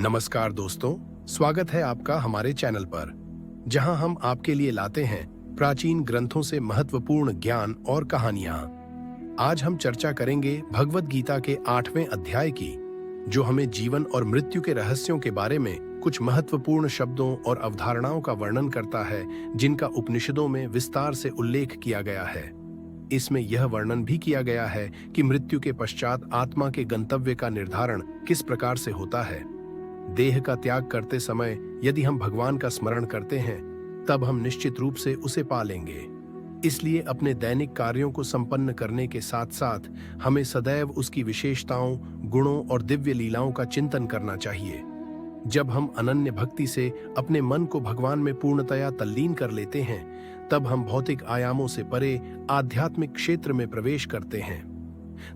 नमस्कार दोस्तों, स्वागत है आपका हमारे चैनल पर, जहां हम आपके लिए लाते हैं प्राचीन ग्रंथों से महत्वपूर्ण ज्ञान और कहानियां। आज हम चर्चा करेंगे भगवद गीता के 8वें अध्याय की, जो हमें जीवन और मृत्यु के रहस्यों के बारे में कुछ महत्वपूर्ण शब्दों और अवधारणाओं का वर्णन करता है, जिनका उपनिषदों में विस्तार से उल्लेख किया गया है। इसमें यह वर्णन भी किया गया है कि मृत्यु के पश्चात आत्मा के गंतव्य का निर्धारण किस प्रकार से होता है। देह का त्याग करते समय यदि हम भगवान का स्मरण करते हैं, तब हम निश्चित रूप से उसे पा लेंगे। इसलिए अपने दैनिक कार्यों को संपन्न करने के साथ साथ हमें सदैव उसकी विशेषताओं, गुणों और दिव्य लीलाओं का चिंतन करना चाहिए। जब हम अनन्य भक्ति से अपने मन को भगवान में पूर्णतया तल्लीन कर लेते हैं, तब हम भौतिक आयामों से परे आध्यात्मिक क्षेत्र में प्रवेश करते हैं।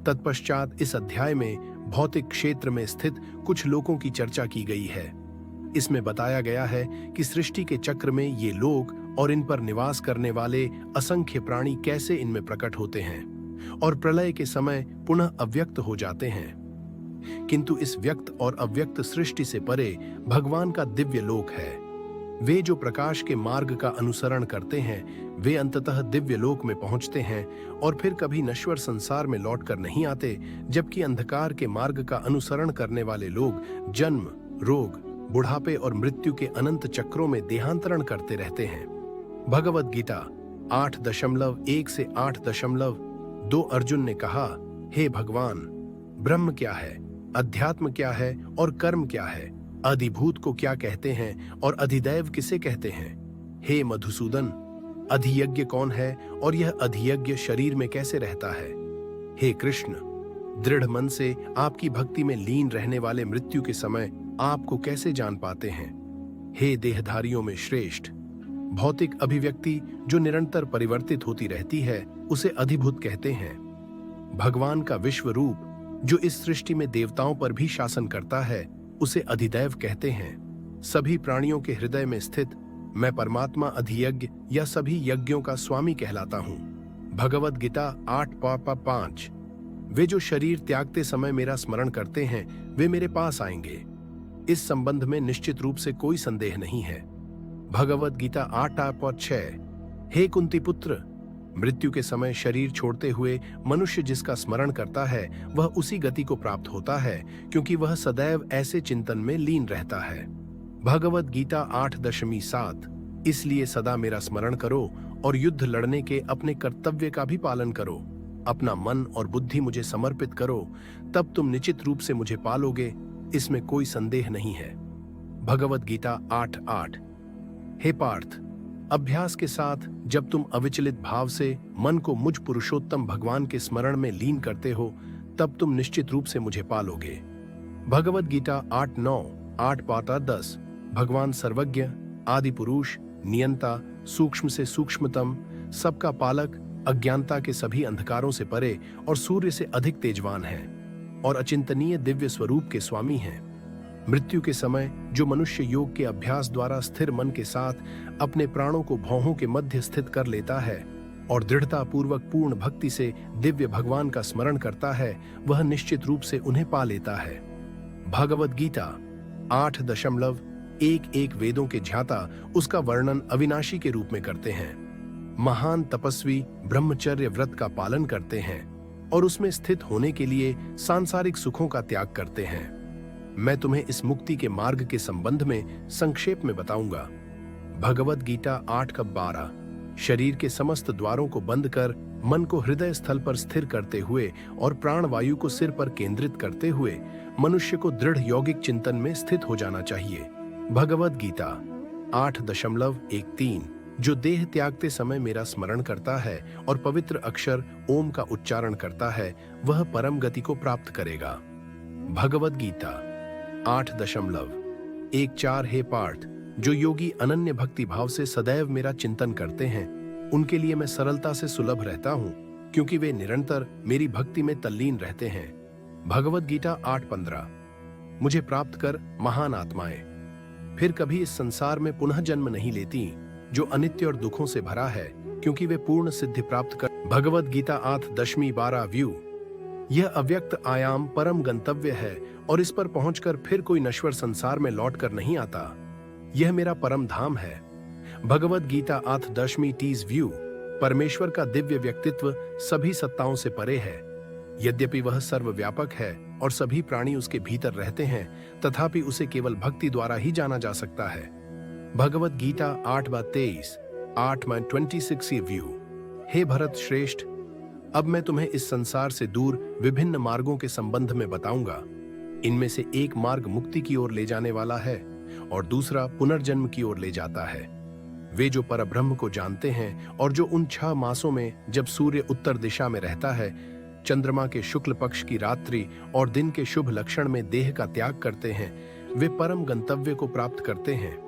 तत्पश्चात इस अध्याय में भौतिक क्षेत्र में स्थित कुछ लोगों की चर्चा की गई है। इसमें बताया गया है कि सृष्टि के चक्र में ये लोग और इन पर निवास करने वाले असंख्य प्राणी कैसे इनमें प्रकट होते हैं और प्रलय के समय पुनः अव्यक्त हो जाते हैं। किंतु इस व्यक्त और अव्यक्त सृष्टि से परे भगवान का दिव्य लोक है। वे जो प्रकाश के मार्ग का अनुसरण करते हैं, वे अंततः दिव्य लोक में पहुंचते हैं और फिर कभी नश्वर संसार में लौटकर नहीं आते, जबकि अंधकार के मार्ग का अनुसरण करने वाले लोग जन्म, रोग, बुढ़ापे और मृत्यु के अनंत चक्रों में देहांतरण करते रहते हैं। भगवद गीता 8.1 से 8.2 अर्जुन ने कहा, हे भगवान, ब्रह्म क्या है, अध्यात्म क्या है और कर्म क्या है, अधिभूत को क्या कहते हैं और अधिदैव किसे कहते हैं? हे मधुसूदन, अधियज्ञ कौन है और यह अधियज्ञ शरीर में कैसे रहता है? हे कृष्ण, दृढ़ मन से आपकी भक्ति में लीन रहने वाले मृत्यु के समय आपको कैसे जान पाते हैं? हे देहधारियों में श्रेष्ठ, भौतिक अभिव्यक्ति जो निरंतर परिवर्तित होती रहती है, उसे अधिभूत कहते हैं। भगवान का विश्व रूप जो इस सृष्टि में देवताओं पर भी शासन करता है, उसे अधिदैव कहते हैं। सभी प्राणियों के हृदय में स्थित मैं परमात्मा अधियज्ञ या सभी यज्ञों का स्वामी कहलाता हूँ। भगवद गीता 8.5 वे जो शरीर त्यागते समय मेरा स्मरण करते हैं, वे मेरे पास आएंगे। इस संबंध में निश्चित रूप से कोई संदेह नहीं है। भगवद गीता 8.6 हे कुंती पुत्र, मृत्यु के समय शरीर छोड़ते हुए मनुष्य जिसका स्मरण करता है, वह उसी गति को प्राप्त होता है, क्योंकि वह सदैव ऐसे चिंतन में लीन रहता है। भगवद गीता 8.7 इसलिए सदा मेरा स्मरण करो और युद्ध लड़ने के अपने कर्तव्य का भी पालन करो। अपना मन और बुद्धि मुझे समर्पित करो, तब तुम निश्चित रूप से मुझे पालोगे, इसमें कोई संदेह नहीं है। भगवद गीता 8.8 हे पार्थ, अभ्यास के साथ जब तुम अविचलित भाव से मन को मुझ पुरुषोत्तम भगवान के स्मरण में लीन करते हो, तब तुम निश्चित रूप से मुझे पालोगे। भगवद गीता 8.9 8.10 भगवान सर्वज्ञ, आदि पुरुष, नियंता, सूक्ष्म से सूक्ष्मतम, सबका पालक, अज्ञानता के सभी अंधकारों से परे और सूर्य से अधिक तेजवान हैं और अचिंतनीय दिव्य स्वरूप के स्वामी हैं। मृत्यु के समय जो मनुष्य योग के अभ्यास द्वारा स्थिर मन के साथ अपने प्राणों को भौहों के मध्य स्थित कर लेता है और दृढ़ता पूर्वक पूर्ण भक्ति से दिव्य भगवान का स्मरण करता है, वह निश्चित रूप से उन्हें पा लेता है। भगवद गीता 8.11 वेदों के ज्ञाता उसका वर्णन अविनाशी के रूप में करते हैं। महान तपस्वी ब्रह्मचर्य व्रत का पालन करते हैं और उसमें स्थित होने के लिए सांसारिक सुखों का त्याग करते हैं। मैं तुम्हें इस मुक्ति के मार्ग के संबंध में संक्षेप में बताऊंगा। भगवद गीता 8.12 शरीर के समस्त द्वारों को बंद कर मन को हृदय स्थल पर स्थिर करते हुए और प्राण वायु को सिर पर केंद्रित करते हुए मनुष्य को दृढ़ यौगिक चिंतन में स्थित हो जाना चाहिए। भगवद गीता 8.13 जो देह त्यागते समय मेरा स्मरण करता है और पवित्र अक्षर ओम का उच्चारण करता है, वह परम गति को प्राप्त करेगा। भगवद गीता 8.14 हे पार्थ, जो योगी अनन्य भक्ति भाव से सदैव मेरा चिंतन करते हैं, उनके लिए मैं सरलता से सुलभ रहता हूँ, क्योंकि वे निरंतर मेरी भक्ति में तल्लीन रहते हैं। भगवद गीता 8.15 मुझे प्राप्त कर महान आत्माएं फिर कभी इस संसार में पुनः जन्म नहीं लेती, जो अनित्य और दुखों से भरा है, क्योंकि वे पूर्ण सिद्धि प्राप्त कर। भगवद गीता 8.12 यह अव्यक्त आयाम परम गंतव्य है और इस पर पहुंचकर फिर कोई नश्वर संसार में लौट कर नहीं आता। यह मेरा परम धाम है। भगवद गीता 8 टीज व्यू। परमेश्वर का दिव्य व्यक्तित्व सभी सत्ताओं से परे है। यद्यपि वह सर्वव्यापक है और सभी प्राणी उसके भीतर रहते हैं, तथापि उसे केवल भक्ति द्वारा ही जाना जा सकता है। भगवद गीता 8:23, 8:26 व्यू। हे भरत श्रेष्ठ, अब मैं तुम्हें इस संसार से दूर विभिन्न मार्गों के संबंध में बताऊंगा। इनमें से एक मार्ग मुक्ति की ओर ले जाने वाला है और दूसरा पुनर्जन्म की ओर ले जाता है। वे जो परब्रह्म को जानते हैं और जो उन 6 मासों में जब सूर्य उत्तर दिशा में रहता है, चंद्रमा के शुक्ल पक्ष की रात्रि और दिन के शुभ लक्षण में देह का त्याग करते हैं, वे परम गंतव्य को प्राप्त करते हैं।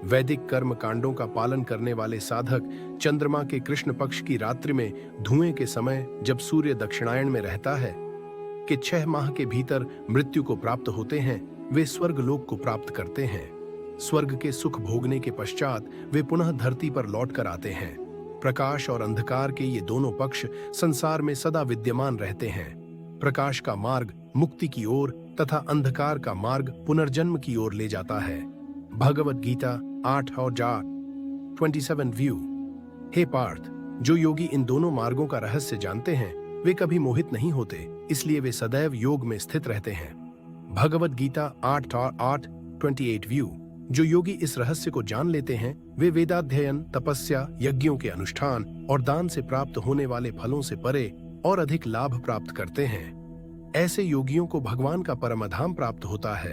वैदिक कर्म कांडों का पालन करने वाले साधक चंद्रमा के कृष्ण पक्ष की रात्रि में धुएं के समय जब सूर्य दक्षिणायन में रहता है कि 6 माह के भीतर मृत्यु को प्राप्त होते हैं, वे स्वर्ग लोक को प्राप्त करते हैं। स्वर्ग के सुख भोगने के पश्चात वे पुनः धरती पर लौट कर आते हैं। प्रकाश और अंधकार के ये दोनों पक्ष संसार में सदा विद्यमान रहते हैं। प्रकाश का मार्ग मुक्ति की ओर तथा अंधकार का मार्ग पुनर्जन्म की ओर ले जाता है। भगवद गीता 8:27 व्यू। हे पार्थ, जो योगी इन दोनों मार्गों का रहस्य जानते हैं, वे कभी मोहित नहीं होते, इसलिए वे सदैव योग में स्थित रहते हैं। भगवद गीता 8:28 व्यू। जो योगी इस रहस्य को जान लेते हैं, वे वेदाध्ययन, तपस्या, यज्ञों के अनुष्ठान और दान से प्राप्त होने वाले फलों से परे और अधिक लाभ प्राप्त करते हैं। ऐसे योगियों को भगवान का परमधाम प्राप्त होता है।